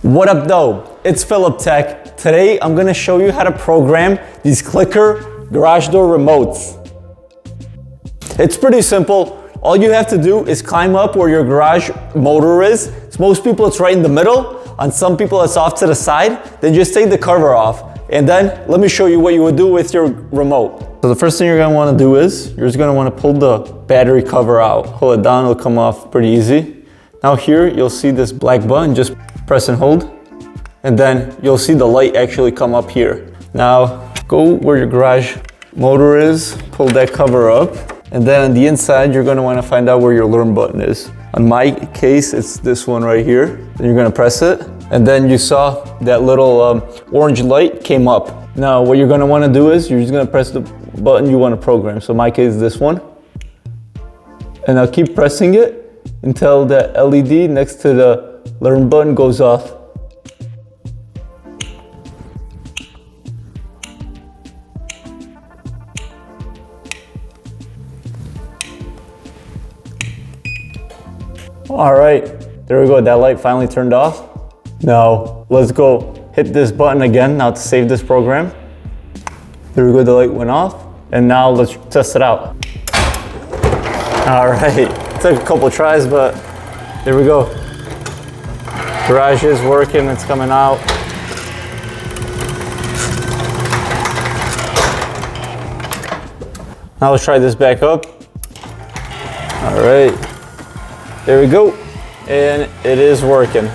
What up though? It's Filip Tech. Today I'm gonna show you how to program these clicker garage door remotes. It's pretty simple. All you have to do is climb up where your garage motor is. So most people it's right in the middle. On some people it's off to the side. Then just take the cover off. And then let me show you what you would do with your remote. So the first thing you're gonna wanna do is, you're just gonna wanna pull the battery cover out. Pull it down, it'll come off pretty easy. Now here, you'll see this black button, just press and hold. And then you'll see the light actually come up here. Now, go where your garage motor is, pull that cover up. And then on the inside, you're gonna wanna find out where your learn button is. On my case, it's this one right here. Then you're gonna press it. And then you saw that little orange light came up. Now, what you're gonna wanna do is, you're just gonna press the button you wanna program. So in my case, this one. And I'll keep pressing it until the LED next to the learn button goes off. All right, there we go, that light finally turned off. Now, let's go hit this button again now to save this program. There we go, the light went off. And now let's test it out. All right, it took a couple tries, but there we go. Garage is working, it's coming out. Now let's try this back up. All right. There we go, and it is working.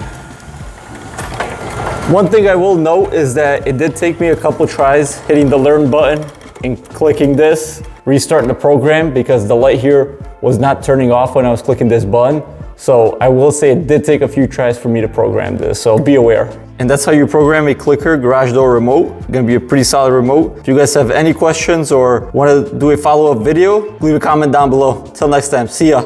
One thing I will note is that it did take me a couple tries hitting the learn button and clicking this, restarting the program, because the light here was not turning off when I was clicking this button. So I will say it did take a few tries for me to program this, so be aware. And that's how you program a clicker garage door remote. It's gonna be a pretty solid remote. If you guys have any questions or wanna do a follow-up video, leave a comment down below. Till next time, see ya.